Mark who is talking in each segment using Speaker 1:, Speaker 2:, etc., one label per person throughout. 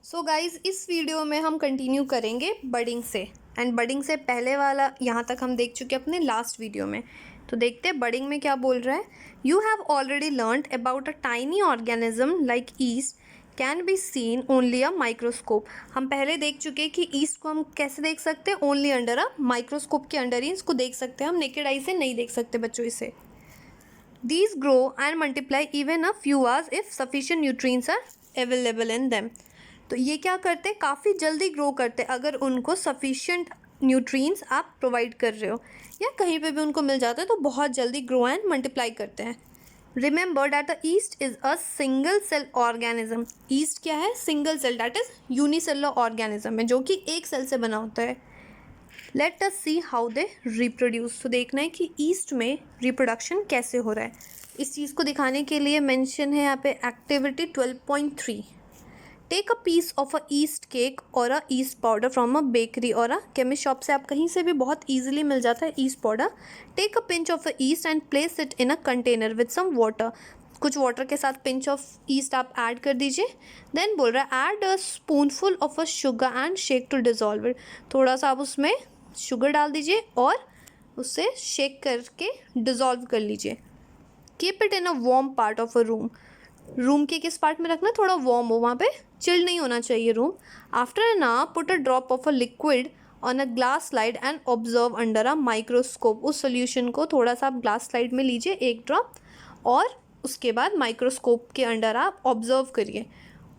Speaker 1: So guys इस video में हम कंटिन्यू करेंगे बडिंग से। एंड बडिंग से पहले वाला यहाँ तक हम देख चुके अपने लास्ट वीडियो में। तो देखते हैं बडिंग में क्या बोल रहा है। You have already learned about a tiny organism like east can be seen only a microscope. हम पहले देख चुके कि ईस्ट को हम कैसे देख सकते हैं, ओनली अंडर अ माइक्रोस्कोप के अंडर ही इसको देख सकते हैं, हम नेकेड आई से नहीं देख सकते बच्चों इसे। These grow and multiply even a few hours if sufficient nutrients are available in them। तो ये क्या करते हैं, काफ़ी जल्दी ग्रो करते हैं अगर उनको सफिशिएंट न्यूट्रिएंट्स आप प्रोवाइड कर रहे हो या कहीं पे भी उनको मिल जाता है तो बहुत जल्दी ग्रो एंड मल्टीप्लाई करते हैं। Remember that the yeast is a single cell organism. Yeast क्या है, single cell, that is unicellular organism है जो कि एक सेल से बना होता है। Let us see how they reproduce. तो देखना है कि ईस्ट में रिप्रोडक्शन कैसे हो रहा है। इस चीज़ को दिखाने के लिए मेंशन है यहाँ पे activity 12.3। Take a piece of a yeast cake और a yeast powder from a bakery और अ केमिस्ट शॉप से आप कहीं से भी बहुत ईजिली मिल जाता है yeast powder. Take a pinch of a yeast and place it in a container with some water. कुछ वाटर के साथ पिंच ऑफ ईस्ट आप ऐड कर दीजिए। देन बोल रहा है add a spoonful of a sugar and shake to dissolve it. थोड़ा सा आप उसमें शुगर डाल दीजिए और उससे शेक करके डिज़ोल्व कर लीजिए। Keep it in a warm part of a room. Room के किस पार्ट में रखना, थोड़ा वार्म हो, वहाँ पे चिल्ड नहीं होना चाहिए room. After an hour put a drop of a liquid on a glass slide and observe under a microscope. उस सोल्यूशन को थोड़ा सा आप ग्लास स्लाइड में लीजिए, एक ड्रॉप, और उसके बाद माइक्रोस्कोप के अंडर आप ऑब्जर्व करिए।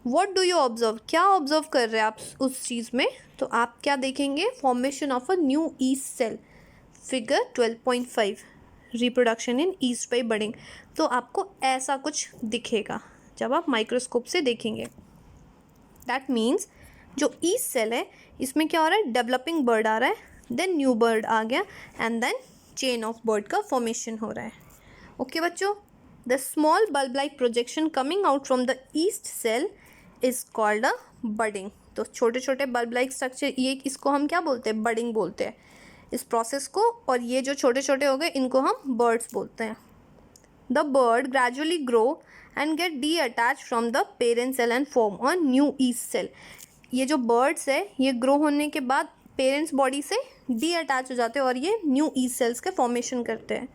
Speaker 1: वॉट डू यू ऑब्जर्व, क्या ऑब्जर्व कर रहे हैं आप उस चीज़ में, तो आप क्या देखेंगे, formation of a new yeast cell. Figure 12.5 reproduction in yeast by budding. तो आपको ऐसा कुछ दिखेगा जब आप माइक्रोस्कोप से देखेंगे। दैट मीन्स जो ईस्ट सेल है इसमें क्या हो रहा है, डेवलपिंग बर्ड आ रहा है, देन न्यू बर्ड आ गया and then chain of bud का फॉर्मेशन हो रहा है। ओके बच्चों, the small bulb like projection coming out from the yeast cell is called a budding. तो छोटे छोटे बल्ब लाइक स्ट्रक्चर, ये इसको हम क्या बोलते हैं, बडिंग बोलते हैं इस प्रोसेस को। और ये जो छोटे छोटे हो गए इनको हम बर्ड्स बोलते हैं। The bud gradually grow and get detach from the parent cell and form a new yeast cell. ये जो बर्ड्स है ये ग्रो होने के बाद पेरेंट्स बॉडी से डी अटैच हो जाते हैं और ये न्यू ईस्ट सेल्स के फॉर्मेशन करते हैं।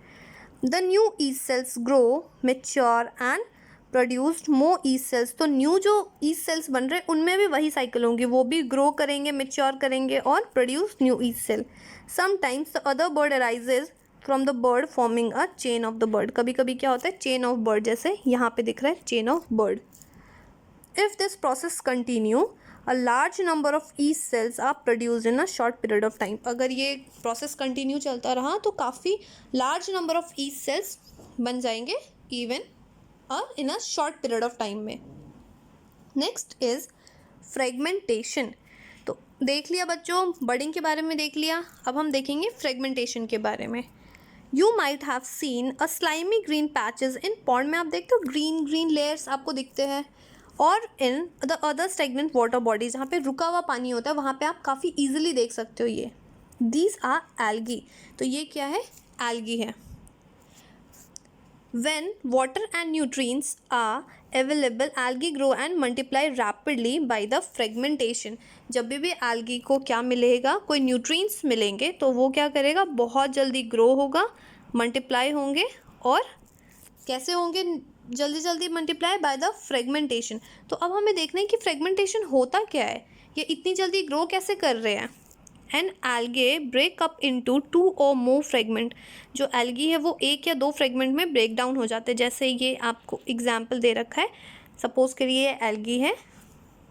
Speaker 1: The new yeast cells grow mature and produced more yeast cells. तो न्यू जो ईस्ट सेल्स बन रहे हैं उनमें भी वही साइकिल होंगी, वो भी ग्रो करेंगे, मेच्योर करेंगे और produce new yeast cell. Sometimes the other bud arises from the bud forming a chain of the bud. कभी कभी क्या होता है, चेन ऑफ बर्ड, जैसे यहाँ पे दिख रहा है chain of bird. If this process continue, a large number of yeast cells are produced in a short period of time। अगर ये प्रोसेस कंटिन्यू चलता रहा तो काफ़ी large number of yeast cells बन जाएंगे even in a short period of time में। Next is fragmentation. तो देख लिया बच्चों, बडिंग के बारे में देख लिया, अब हम देखेंगे फ्रेगमेंटेशन के बारे में। You might have seen a slimy green patches in pond में। आप देखते हो ग्रीन ग्रीन लेयर्स आपको दिखते हैं, और in the other stagnant water bodies, जहाँ पे रुका हुआ पानी होता है वहाँ पे आप काफ़ी इजीली देख सकते हो ये। These are algae. तो ये क्या है, एल्गी है। When water and nutrients are available, algae grow and multiply rapidly by the fragmentation। जब भी algae को क्या मिलेगा, कोई nutrients मिलेंगे तो वो क्या करेगा, बहुत जल्दी grow होगा, multiply होंगे, और कैसे होंगे जल्दी जल्दी multiply by the fragmentation। तो अब हमें देखना है कि fragmentation होता क्या है, ये इतनी जल्दी grow कैसे कर रहे हैं। An algae break up into 2 और मोर फ्रेगमेंट। जो एल्गी है वो एक या दो फ्रेगमेंट में ब्रेक डाउन हो जाते हैं। जैसे ये आपको एग्जाम्पल दे रखा है, सपोज करिए एल्गी है,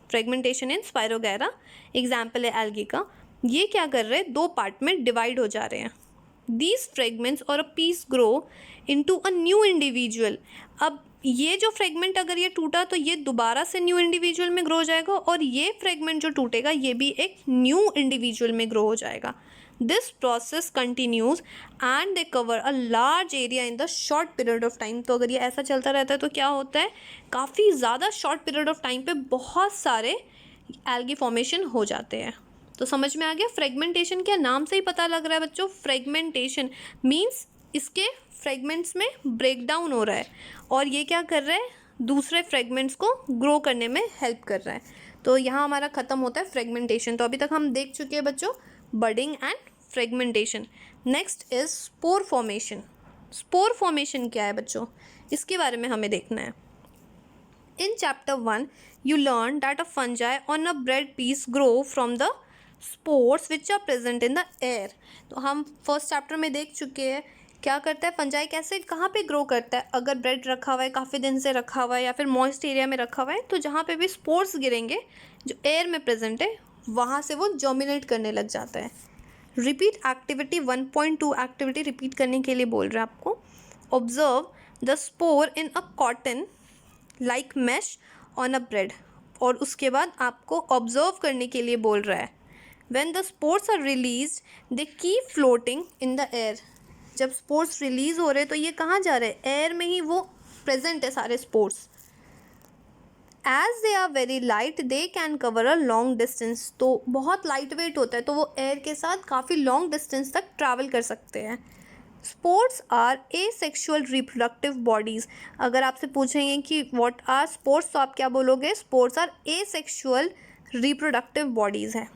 Speaker 1: फ्रेगमेंटेशन इन स्पायरोगैरा एग्जाम्पल है एल्गी का। ये क्या कर रहे हैं, दो पार्ट में डिवाइड हो जा रहे हैं। दीज फ्रेगमेंट्स और a piece grow into a new individual. अब ये जो फ्रेगमेंट अगर ये टूटा तो ये दोबारा से न्यू इंडिविजुअल में ग्रो हो जाएगा, और ये फ्रेगमेंट जो टूटेगा ये भी एक न्यू इंडिविजुअल में ग्रो हो जाएगा। This process continues and they cover a large area in the short period of time. तो अगर ये ऐसा चलता रहता है तो क्या होता है, काफ़ी ज़्यादा शॉर्ट पीरियड ऑफ टाइम पे बहुत सारे एल्गी फॉर्मेशन हो जाते हैं। तो समझ में आ गया, फ्रेगमेंटेशन क्या, नाम से ही पता लग रहा है बच्चों, फ्रेगमेंटेशन मीन्स इसके फ्रेगमेंट्स में ब्रेक डाउन हो रहा है, और ये क्या कर रहा है, दूसरे फ्रेगमेंट्स को ग्रो करने में हेल्प कर रहा है। तो यहाँ हमारा ख़त्म होता है फ्रेगमेंटेशन। तो अभी तक हम देख चुके हैं बच्चों budding and fragmentation. Next is spore formation. Spore formation क्या है बच्चों, इसके बारे में हमें देखना है। In chapter 1 you learn that a fungi on a bread piece grow from the spores which are present in the air। तो हम फर्स्ट चैप्टर में देख चुके हैं क्या करता है फंजाई, कैसे कहाँ पे ग्रो करता है। अगर ब्रेड रखा हुआ है, काफ़ी दिन से रखा हुआ है या फिर मॉइस्ट एरिया में रखा हुआ है, तो जहाँ पे भी स्पोर्स गिरेंगे जो एयर में प्रेजेंट है वहाँ से वो जर्मिनेट करने लग जाता है। रिपीट एक्टिविटी 1.2 एक्टिविटी रिपीट करने के लिए बोल रहा है आपको। Observe the spore in a cotton like mass on a bread. और उसके बाद आपको ऑब्जर्व करने के लिए बोल रहा है when the spores are release they keep floating in the air. जब स्पोर्स रिलीज हो रहे हैं तो ये कहाँ जा रहे हैं, एयर में ही वो प्रेजेंट है सारे spores. As they are very light they can cover a long distance. तो बहुत लाइट वेट होता है तो वो एयर के साथ काफ़ी लॉन्ग डिस्टेंस तक ट्रैवल कर सकते हैं। Spores are asexual reproductive bodies. अगर आपसे पूछेंगे कि व्हाट आर स्पोर्ट्स तो आप क्या बोलोगे, spores are asexual reproductive bodies है।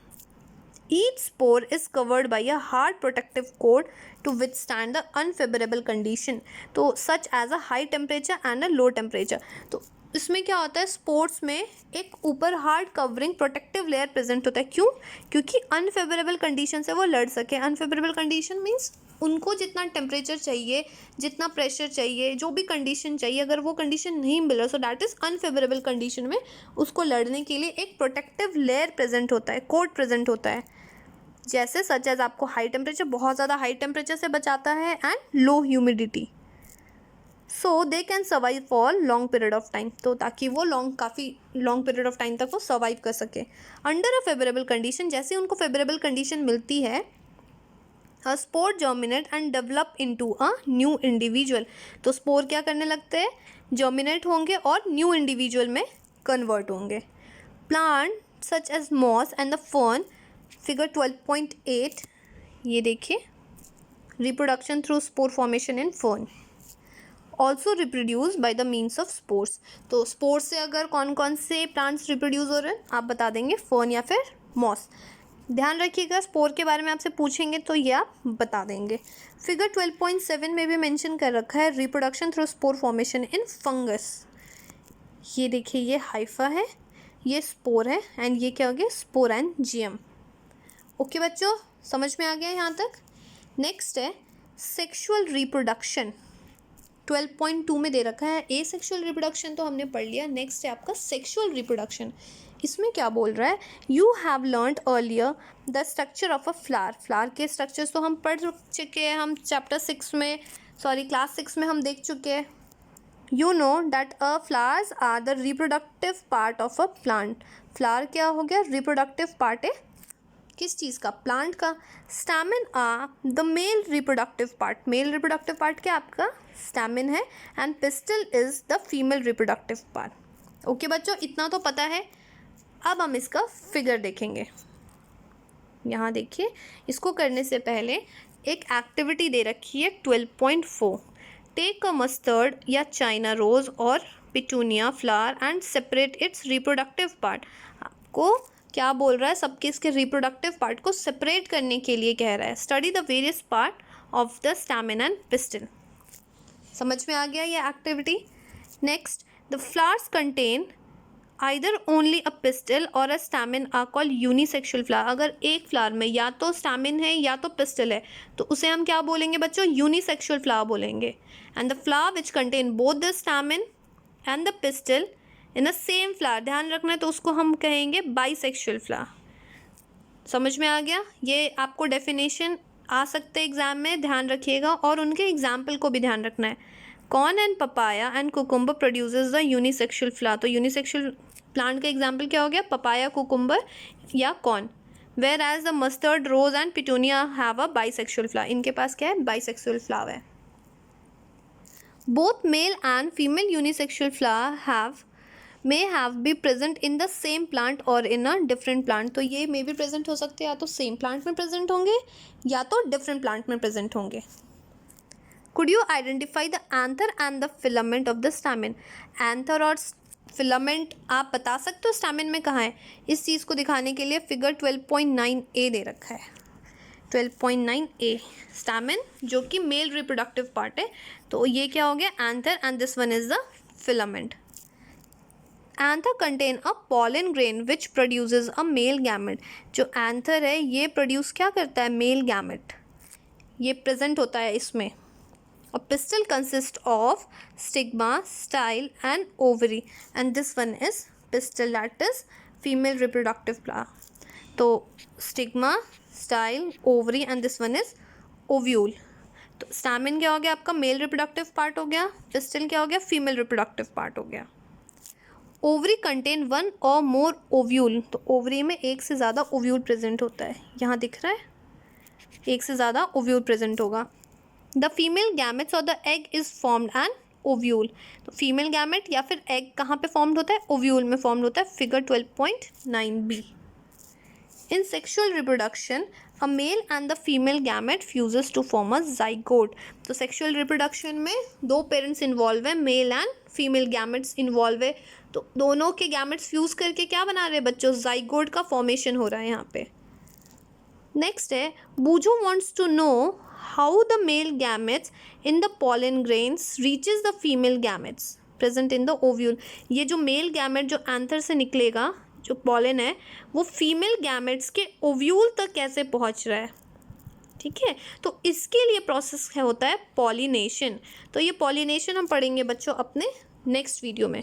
Speaker 1: Each spore is covered by a hard protective coat to withstand the unfavourable condition, तो such as a high temperature and a low temperature. तो इसमें क्या होता है, स्पोर्ट्स में एक ऊपर hard covering protective layer present होता है। क्यों? क्योंकि अनफेवरेबल कंडीशन से वो लड़ सके। अनफेवरेबल कंडीशन मीन्स उनको जितना टेम्परेचर चाहिए, जितना प्रेशर चाहिए, जो भी कंडीशन चाहिए, अगर वो कंडीशन नहीं मिल रहा, so that is unfavourable condition में उसको लड़ने के लिए एक प्रोटेक्टिव लेयर प्रेजेंट होता है, कोट प्रेजेंट होता है। जैसे सच एज आपको हाई टेम्परेचर, बहुत ज़्यादा हाई टेम्परेचर से बचाता है, and low humidity, so they can survive for long period of time. तो ताकि वो काफ़ी लॉन्ग पीरियड ऑफ टाइम तक वो सर्वाइव कर सके अंडर अ फेवरेबल कंडीशन। जैसे उनको फेवरेबल कंडीशन मिलती है, a spore germinate and develop into a new individual. तो स्पोर क्या करने लगते हैं, जर्मिनेट होंगे और न्यू इंडिविजुअल में कन्वर्ट होंगे। Plant such as moss and the fern, figure 12.8 ये देखिए, reproduction through spore formation in fern, also reproduce by the means of spores. तो स्पोर्स से अगर कौन कौन से प्लांट्स रिप्रोड्यूस हो रहे हैं आप बता देंगे, फर्न या फिर मॉस। ध्यान रखिएगा स्पोर के बारे में आपसे पूछेंगे तो ये आप बता देंगे। फिगर 12.7 में भी मेंशन कर रखा है reproduction through spore formation in fungus. ये देखिए, ये हाइफा है, ये स्पोर है, एंड ये क्या हो गया, स्पोरेंजियम। ओके बच्चों, समझ में आ गया यहाँ तक। नेक्स्ट है सेक्सुअल रिप्रोडक्शन। 12.2 में दे रखा है ए सेक्शुअल रिप्रोडक्शन, तो हमने पढ़ लिया। नेक्स्ट है आपका सेक्सुअल रिप्रोडक्शन। इसमें क्या बोल रहा है, you have learned earlier the structure of a flower. Flower के स्ट्रक्चर्स तो हम पढ़ चुके हैं, हम चैप्टर 6 में, सॉरी क्लास 6 में हम देख चुके हैं। You know that a flowers are the reproductive part of a plant. Flower क्या हो गया, रिप्रोडक्टिव पार्ट है किस चीज़ का, प्लांट का। Stamen are the male reproductive part. Male reproductive part क्या आपका, स्टैमेन है, and pistil is the female reproductive part. Okay बच्चों, इतना तो पता है। अब हम इसका फिगर देखेंगे। यहाँ देखिए, इसको करने से पहले एक एक्टिविटी दे रखी है 12.4। टेक अ मस्टर्ड या चाइना रोज और petunia flower and separate it's reproductive part. आपको क्या बोल रहा है, सबके इसके रिप्रोडक्टिव पार्ट को सेपरेट करने के लिए कह रहा है। Study the various part of the stamen and pistil. समझ में आ गया ये activity. Next, the flowers contain either only a pistil और a stamen are called unisexual flower. अगर एक फ्लावर में या तो स्टैमेन है या तो पिस्टल है तो उसे हम क्या बोलेंगे बच्चों, यूनिसेक्सुअल फ्लावर बोलेंगे। And the flower which contain both the stamen and the pistol in a same flower, ध्यान रखना है, तो उसको हम कहेंगे बाइसेक्सुअल फ्लावर। समझ में आ गया। ये आपको डेफिनेशन आ सकते हैं एग्जाम में, ध्यान रखिएगा, और उनके एग्जाम्पल को भी ध्यान रखना है। Corn and papaya and cucumber produces the unisexual flower. तो यूनिसेक्सुअल प्लांट का एग्जाम्पल क्या हो गया, पपाया, कुकुम्बर या corn. Whereas the mustard, rose and petunia have a bisexual flower. इनके पास क्या है, बाइसेक्सुअल फ्लावर है। Both male and female unisexual flower may have be present in the same plant or in a different plant। तो ये may भी present हो सकते हैं, या तो सेम प्लांट में प्रेजेंट होंगे या तो डिफरेंट प्लांट में प्रेजेंट होंगे। Could you identify the anther and the filament of the stamen? Anther और फिलामेंट आप बता सकते हो स्टैमेन में कहाँ है? इस चीज़ को दिखाने के लिए फिगर 12.9a दे रखा है। 12.9a स्टैमेन जो कि मेल रिप्रोडक्टिव पार्ट है। तो ये क्या हो गया? Anther and this one is the filament. Anther contain a pollen grain which produces a male gamete. जो एंथर है ये प्रोड्यूस क्या करता है? Male gamete. ये प्रेजेंट होता है इसमें। A pistil consists of stigma, style and ovary, and this one is pistil, that is female reproductive part. तो stigma, style, ovary and this one is ovule. तो stamen क्या हो गया आपका? मेल रिप्रोडक्टिव पार्ट हो गया। पिस्टल क्या हो गया? फीमेल रिप्रोडक्टिव पार्ट हो गया। ओवरी कंटेन वन और मोर ओव्यूल। तो ओवरी में एक से ज़्यादा ओव्यूल प्रेजेंट होता है। यहाँ दिख रहा है, एक से ज़्यादा ओव्यूल प्रेजेंट होगा। द फीमेल गैमेट्स और the egg is formed and ovule. तो फीमेल गैमेट या फिर एग कहाँ पे फॉर्म्ड होता है? ओव्यूल में फॉर्म्ड होता है। Figure 12.9b। In sexual reproduction a male and the female gamete fuses to form a zygote. तो सेक्शुअल रिप्रोडक्शन में दो पेरेंट्स इन्वॉल्व है, male and female gametes involve है। तो दोनों के गैमेट्स फ्यूज करके क्या बना रहे हैं बच्चों? जाइगोट का फॉर्मेशन हो रहा है यहाँ पे। नेक्स्ट है, Boojho wants to know how the male gametes in the pollen grains reaches the female gametes present in the ovule। ये जो मेल गैमेट जो एंथर से निकलेगा, जो पॉलन है, वो फीमेल गैमेट्स के ओव्यूल तक कैसे पहुंच रहा है? ठीक है, तो इसके लिए प्रोसेस होता है पॉलिनेशन। तो ये पॉलिनेशन हम पढ़ेंगे बच्चों अपने नेक्स्ट वीडियो में।